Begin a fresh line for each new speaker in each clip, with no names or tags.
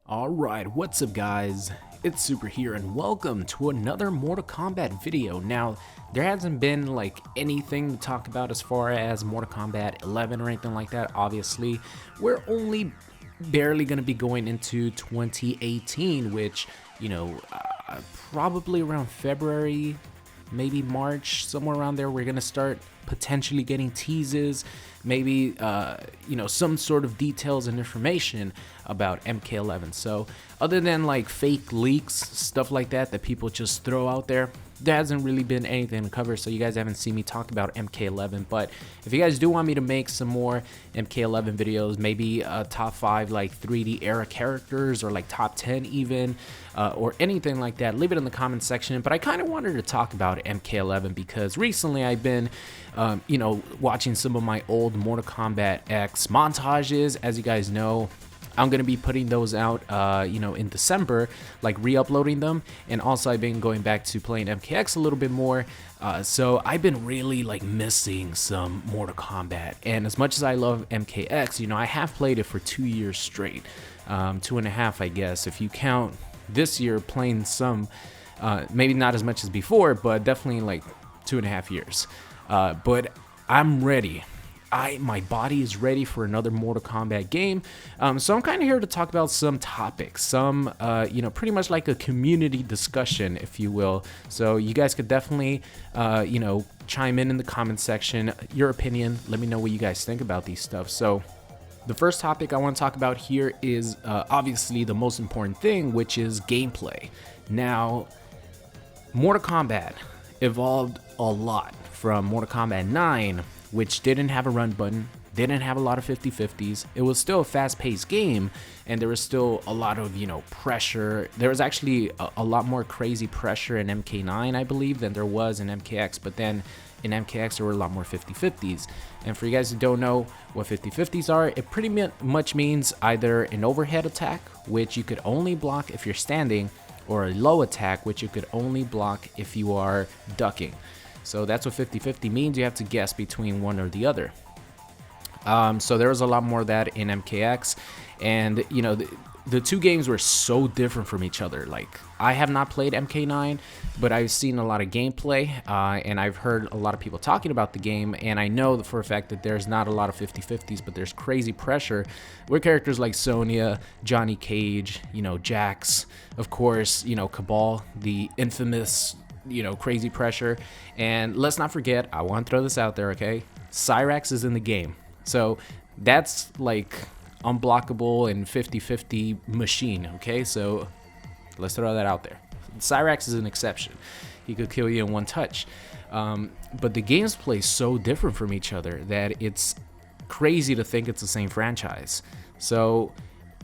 Alright, what's up guys? It's Super here and welcome to another Mortal Kombat video. Now, there hasn't been like anything to talk about as far as Mortal Kombat 11 or anything like that. Obviously, we're only barely going to be going into 2018, which, probably around February, maybe March, somewhere around there, we're gonna start potentially getting teases, maybe some sort of details and information about MK11. So other than like fake leaks, stuff like that people just throw out there hasn't really been anything to cover, so you guys haven't seen me talk about MK11. But if you guys do want me to make some more MK11 videos, maybe top 5 like 3D era characters, or like top 10 even, or anything like that, leave it in the comment section. But I kind of wanted to talk about MK11 because recently I've been watching some of my old Mortal Kombat X montages. As you guys know, I'm gonna be putting those out, in December, like re-uploading them, and also I've been going back to playing MKX a little bit more. So I've been really like missing some Mortal Kombat, and as much as I love MKX, I have played it for 2 years straight, 2.5, I guess, if you count this year playing some, maybe not as much as before, but definitely like 2.5 years. But I'm ready. My body is ready for another Mortal Kombat game. So I'm kind of here to talk about some topics, some, pretty much like a community discussion, if you will. So you guys could definitely, chime in the comment section, your opinion. Let me know what you guys think about these stuff. So the first topic I want to talk about here is obviously the most important thing, which is gameplay. Now, Mortal Kombat evolved a lot from Mortal Kombat 9, which didn't have a run button, didn't have a lot of 50-50s. It was still a fast-paced game, and there was still a lot of, pressure. There was actually a lot more crazy pressure in MK9, I believe, than there was in MKX, but then in MKX there were a lot more 50-50s. And for you guys who don't know what 50-50s are, it pretty much means either an overhead attack, which you could only block if you're standing, or a low attack, which you could only block if you are ducking. So that's what 50-50 means. You have to guess between one or the other. So there was a lot more of that in MKX, and the two games were so different from each other. Like, I have not played MK9, but I've seen a lot of gameplay, and I've heard a lot of people talking about the game, and I know for a fact that there's not a lot of 50-50s, but there's crazy pressure with characters like Sonya, Johnny Cage, Jax, of course, Cabal, the infamous crazy pressure. And let's not forget, I want to throw this out there, okay? Cyrax is in the game. So that's like unblockable and 50-50 machine, okay? So let's throw that out there. Cyrax is an exception. He could kill you in one touch. But the games play so different from each other that it's crazy to think it's the same franchise. So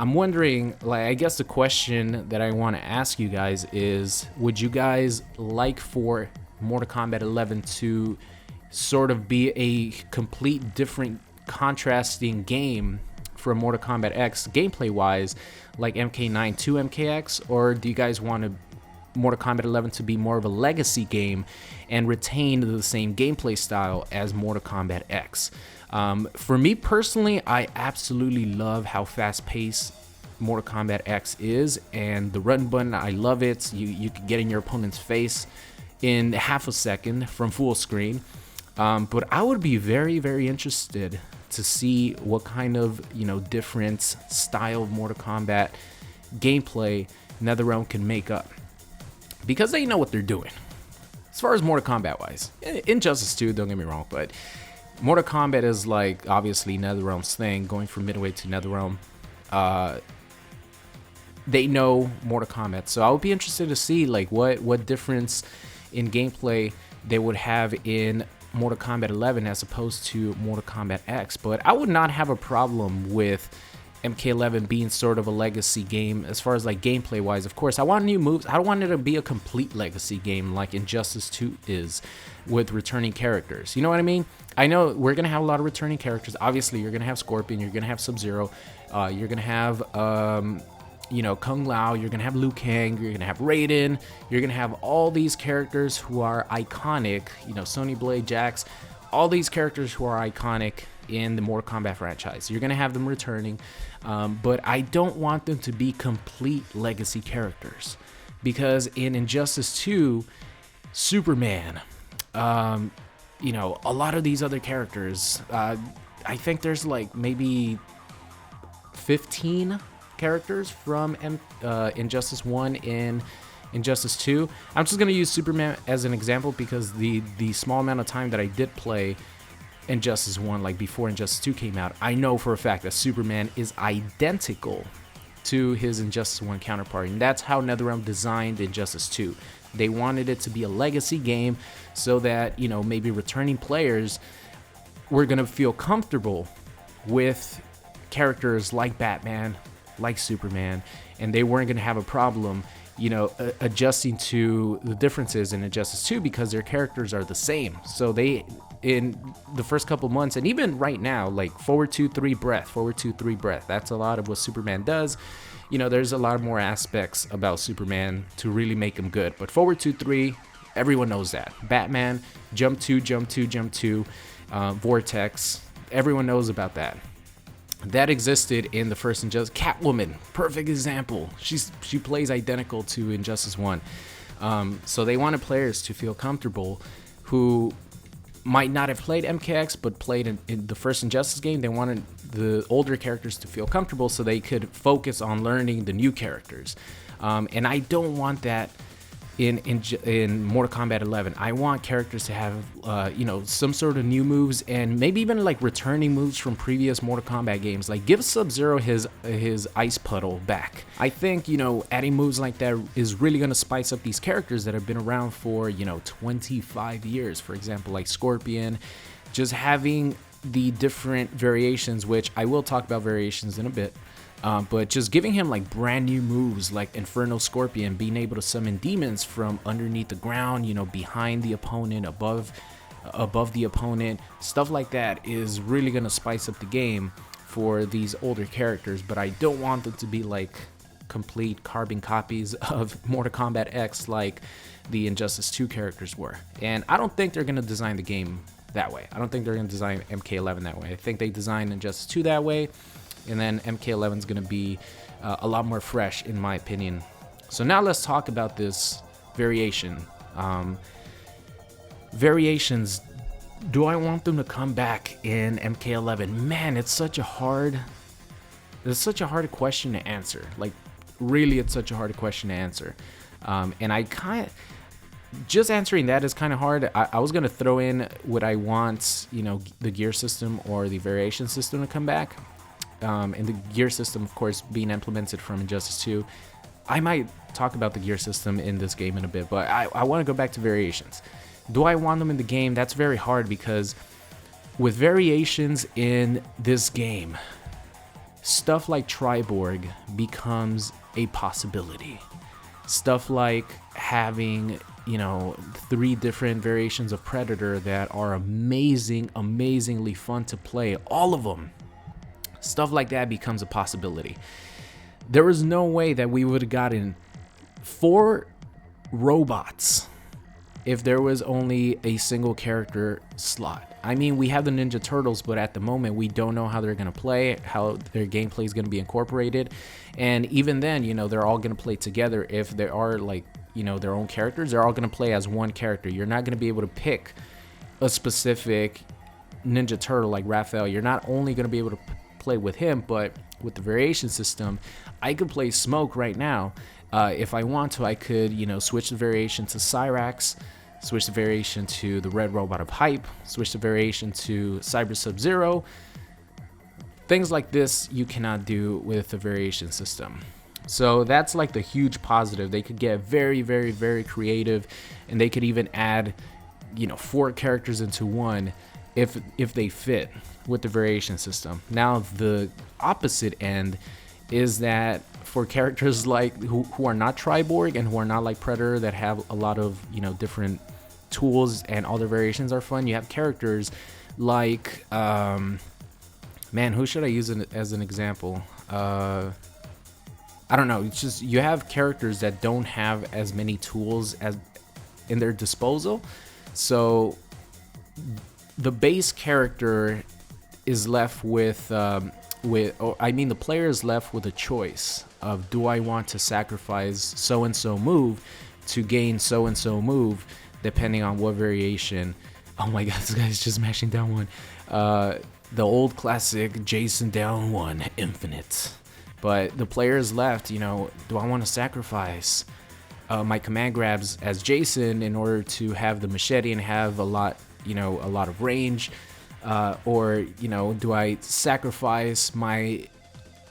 I'm wondering, like, I guess the question that I want to ask you guys is, would you guys like for Mortal Kombat 11 to sort of be a complete different contrasting game from Mortal Kombat X gameplay wise, like MK9 to MKX, or do you guys want Mortal Kombat 11 to be more of a legacy game and retain the same gameplay style as Mortal Kombat X? For me personally, I absolutely love how fast-paced Mortal Kombat X is, and the run button, I love it. You can get in your opponent's face in half a second from full screen. But I would be very, very interested to see what kind of different style of Mortal Kombat gameplay NetherRealm can make up, because they know what they're doing as far as Mortal Kombat wise. Injustice 2, don't get me wrong, but Mortal Kombat is like obviously NetherRealm's thing, going from Midway to NetherRealm. They know Mortal Kombat, so I would be interested to see like what difference in gameplay they would have in Mortal Kombat 11 as opposed to Mortal Kombat X. But I would not have a problem with MK11 being sort of a legacy game as far as like gameplay wise. Of course, I want new moves. I don't want it to be a complete legacy game like Injustice 2 is, with returning characters. You know what I mean? I know we're gonna have a lot of returning characters. Obviously, you're gonna have Scorpion, you're gonna have Sub-Zero, you're gonna have Kung Lao, you're gonna have Liu Kang, you're gonna have Raiden, you're gonna have all these characters who are iconic, Sonya Blade, Jax, all these characters who are iconic in the Mortal Kombat franchise. You're gonna have them returning, but I don't want them to be complete legacy characters, because in Injustice 2, Superman, you know, a lot of these other characters, I think there's like maybe 15 characters from Injustice 1 and Injustice 2. I'm just gonna use Superman as an example because the small amount of time that I did play Injustice 1, like before Injustice 2 came out, I know for a fact that Superman is identical to his Injustice 1 counterpart, and that's how NetherRealm designed Injustice 2. They wanted it to be a legacy game so that, you know, maybe returning players were gonna feel comfortable with characters like Batman, like Superman, and they weren't gonna have a problem, you know, adjusting to the differences in Injustice 2 because their characters are the same. So they, in the first couple months, and even right now, like forward 2, 3 breath, forward 2, 3 breath. That's a lot of what Superman does. You know, there's a lot more aspects about Superman to really make him good. But forward 2, 3, everyone knows that. Batman, jump 2, jump 2, jump 2, vortex. Everyone knows about that. That existed in the first Injustice. Catwoman, perfect example. She plays identical to Injustice 1. So they wanted players to feel comfortable who might not have played MKX but played in the first Injustice game. They wanted the older characters to feel comfortable so they could focus on learning the new characters. And I don't want that in Mortal Kombat 11. I want characters to have, you know, some sort of new moves and maybe even like returning moves from previous Mortal Kombat games. Like give Sub-Zero his ice puddle back. I think, you know, adding moves like that is really going to spice up these characters that have been around for, you know, 25 years. For example, like Scorpion, just having the different variations, which I will talk about variations in a bit. But just giving him like brand new moves like Inferno Scorpion, being able to summon demons from underneath the ground, you know, behind the opponent, above the opponent, stuff like that is really gonna spice up the game for these older characters. But I don't want them to be like complete carbon copies of Mortal Kombat X like the Injustice 2 characters were. And I don't think they're gonna design the game that way. I don't think they're gonna design MK11 that way. I think they designed Injustice 2 that way. And then MK11 is going to be a lot more fresh, in my opinion. So now let's talk about this variation. Variations, do I want them to come back in MK11? Man, it's such a hard question to answer. Like, really, it's such a hard question to answer. And I kind of, just answering that is kind of hard. I was going to throw in would I want, you know, the gear system or the variation system to come back. And the gear system, of course, being implemented from Injustice 2. I might talk about the gear system in this game in a bit, but I want to go back to variations. Do I want them in the game? That's very hard because with variations in this game, stuff like Triborg becomes a possibility. Stuff like having, you know, 3 different variations of Predator that are amazingly fun to play, all of them. Stuff like that becomes a possibility. There was no way that we would have gotten 4 robots if there was only a single character slot. I mean, we have the Ninja Turtles, but at the moment we don't know how they're going to play, how their gameplay is going to be incorporated. And even then, you know, they're all going to play together. If they are like, you know, their own characters, they're all going to play as one character. You're not going to be able to pick a specific Ninja Turtle like Raphael. You're not only going to be able to play with him, but with the variation system, I could play Smoke right now. If I want to, I could, you know, switch the variation to Cyrax, switch the variation to the Red Robot of Hype, switch the variation to Cyber Sub-Zero. Things like this you cannot do with the variation system. So that's like the huge positive. They could get very creative, and they could even add, you know, 4 characters into one if they fit with the variation system. Now the opposite end is that for characters like who are not Triborg and who are not like Predator, that have a lot of, you know, different tools and all their variations are fun, you have characters like man, who should I use as an example? I don't know. It's just you have characters that don't have as many tools as in their disposal. So the base character is left with the player is left with a choice of, do I want to sacrifice so and so move to gain so and so move, depending on what variation. Oh my god, this guy's just mashing down one. The old classic Jason down one infinite. But the player is left, you know, do I want to sacrifice my command grabs as Jason in order to have the machete and have a lot of range, or, you know, do I sacrifice my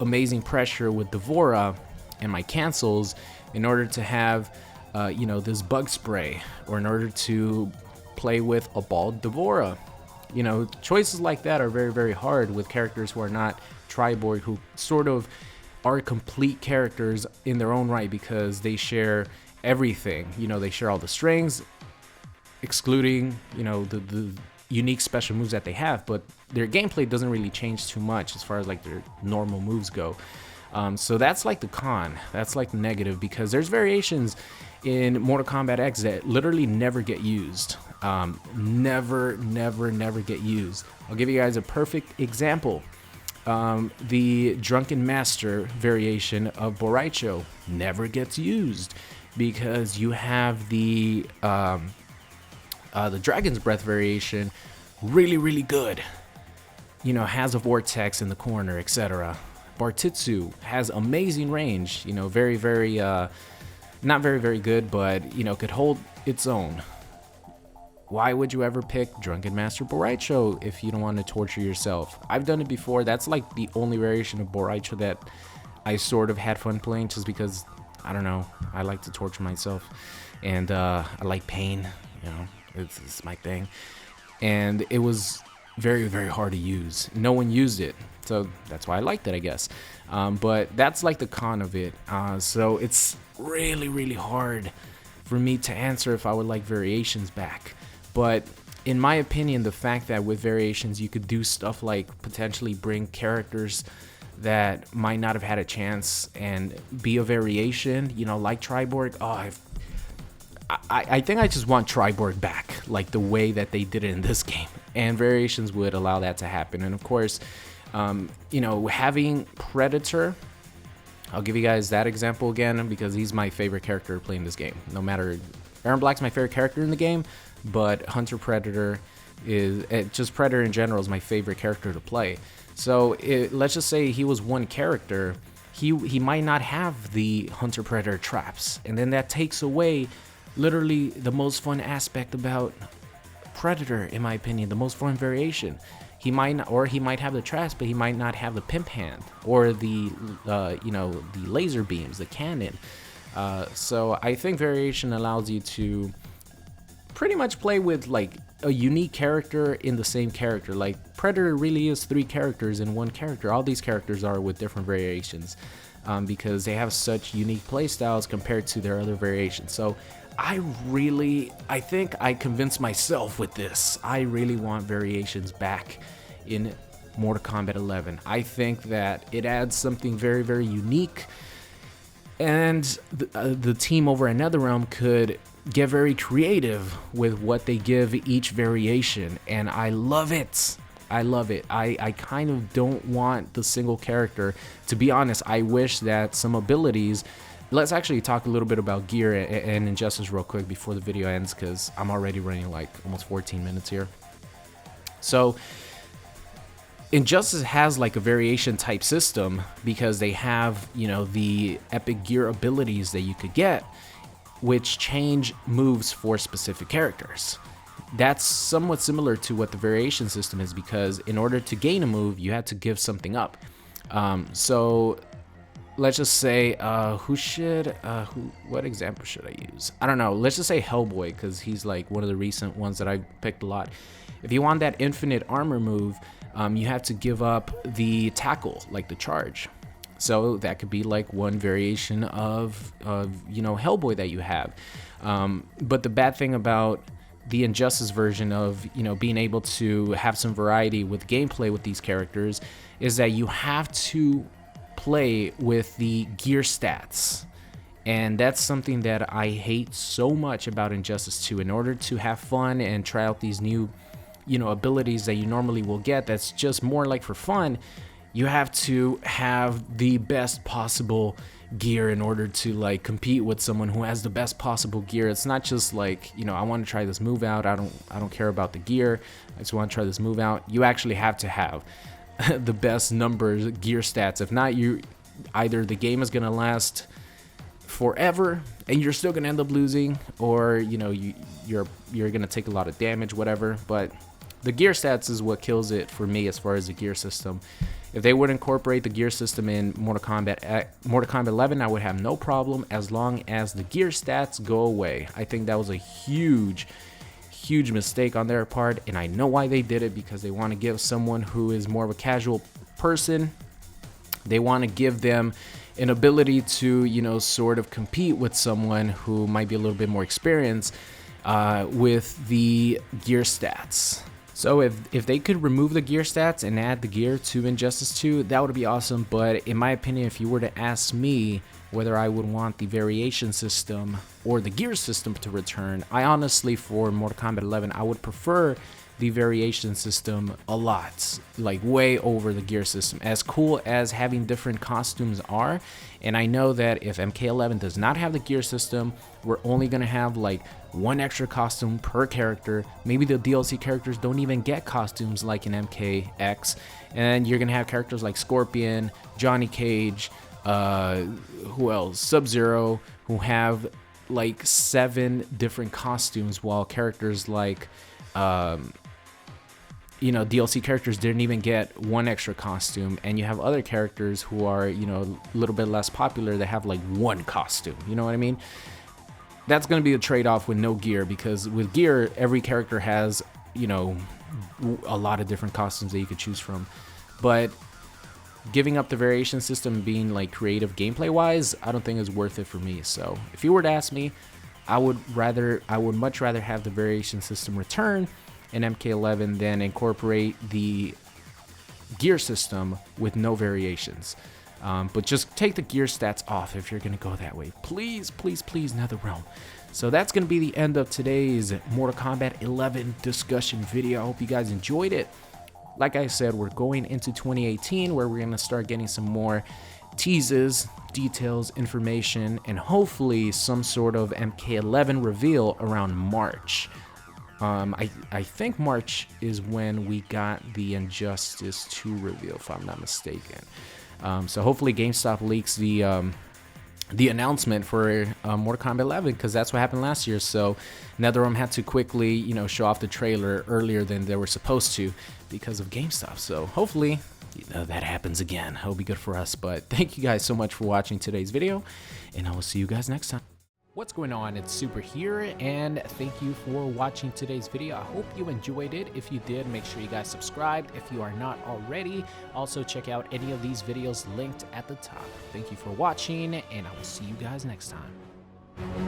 amazing pressure with Devora and my cancels in order to have this bug spray, or in order to play with a bald Devora? You know, choices like that are very, very hard with characters who are not Triborg, who sort of are complete characters in their own right because they share everything. You know, they share all the strings, excluding, you know, the unique special moves that they have, but their gameplay doesn't really change too much as far as like their normal moves go. So that's like the con, that's like the negative, because there's variations in Mortal Kombat X that literally never get used. Never get used. I'll give you guys a perfect example. The Drunken Master variation of Boraicho never gets used because you have the Dragon's Breath variation, really good. You know, has a vortex in the corner, etc. Bartitsu has amazing range. You know, very not very good, but you know, could hold its own. Why would you ever pick Drunken Master Boraicho if you don't want to torture yourself? I've done it before. That's like the only variation of Boraicho that I sort of had fun playing, just because, I don't know, I like to torture myself, and I like pain, you know, it's my thing. And it was very hard to use. No one used it, so that's why I liked it, I guess. But that's like the con of it. So it's really hard for me to answer if I would like variations back. But in my opinion, the fact that with variations you could do stuff like potentially bring characters that might not have had a chance and be a variation, you know, like Triborg. I think I just want Triborg back, like the way that they did it in this game, and variations would allow that to happen. And of course, you know, having Predator, I'll give you guys that example again because he's my favorite character playing this game. No matter, Aaron Black's my favorite character in the game, but Hunter Predator is, just Predator in general is my favorite character to play. So let's just say he was one character, he might not have the Hunter Predator traps, and then that takes away literally the most fun aspect about Predator, in my opinion, the most fun variation. He might not, or he might have the traps, but he might not have the pimp hand or the the laser beams, the cannon. So I think variation allows you to pretty much play with like a unique character in the same character. Like Predator really is 3 characters in one character. All these characters are with different variations, because they have such unique playstyles compared to their other variations. So I think I convinced myself with this. I really want variations back in Mortal Kombat 11. I think that it adds something very unique, and the team over at NetherRealm could get very creative with what they give each variation, and I love it. I kind of don't want the single character. To be honest, I wish that some abilities. Let's actually talk a little bit about gear and Injustice real quick before the video ends, because I'm already running like almost 14 minutes here. So Injustice has like a variation type system because they have, you know, the epic gear abilities that you could get, which change moves for specific characters. That's somewhat similar to what the variation system is, because in order to gain a move, you had to give something up. So let's just say, what example should I use? I don't know. Let's just say Hellboy, because he's like one of the recent ones that I picked a lot. If you want that infinite armor move, you have to give up the tackle, like the charge. So that could be like one variation of Hellboy that you have. But the bad thing about the Injustice version of, you know, being able to have some variety with gameplay with these characters is that you have to play with the gear stats, and that's something that I hate so much about Injustice 2. In order to have fun and try out these new abilities that you normally will get that's just more like for fun, you have to have the best possible gear in order to like compete with someone who has the best possible gear. It's not just like, I want to try this move out, I don't care about the gear, I just want to try this move out. You actually have to have the best numbers, gear stats. If not, either the game is gonna last forever and you're still gonna end up losing, or you're gonna take a lot of damage, whatever. But the gear stats is what kills it for me as far as the gear system. If they would incorporate the gear system in Mortal Kombat 11, I would have no problem as long as the gear stats go away. I think that was a huge mistake on their part, and I know why they did it, because they want to give someone who is more of a casual person, they want to give them an ability to, sort of compete with someone who might be a little bit more experienced with the gear stats. So if they could remove the gear stats and add the gear to Injustice 2, that would be awesome. But in my opinion, if you were to ask me whether I would want the variation system or the gear system to return, I honestly, for Mortal Kombat 11, I would prefer the variation system a lot, like way over the gear system. As cool as having different costumes are, and I know that if MK11 does not have the gear system, we're only gonna have like one extra costume per character. Maybe the DLC characters don't even get costumes like in MKX, and you're gonna have characters like Scorpion, Johnny Cage, who else? Sub-Zero, who have like 7 different costumes, while characters like DLC characters didn't even get one extra costume, and you have other characters who are, a little bit less popular that have like one costume. You know what I mean? That's going to be a trade-off with no gear, because with gear, every character has, a lot of different costumes that you could choose from. But giving up the variation system, being like creative gameplay wise, I don't think is worth it for me. So if you were to ask me, I would much rather have the variation system return in MK11 than incorporate the gear system with no variations. But just take the gear stats off if you're gonna go that way. Please, please, please, NetherRealm. So that's gonna be the end of today's Mortal Kombat 11 discussion video. I hope you guys enjoyed it. Like I said, we're going into 2018 where we're gonna start getting some more teases, details, information, and hopefully some sort of MK11 reveal around March. I think March is when we got the Injustice 2 reveal, if I'm not mistaken. So hopefully GameStop leaks the announcement for Mortal Kombat 11, because that's what happened last year. So NetherRealm had to quickly, show off the trailer earlier than they were supposed to because of GameStop. So hopefully, that happens again. It'll be good for us. But thank you guys so much for watching today's video, and I will see you guys next time. What's going on? It's Super here, and thank you for watching today's video. I hope you enjoyed it. If you did, make sure you guys subscribed if you are not already. Also, check out any of these videos linked at the top. Thank you for watching, and I will see you guys next time.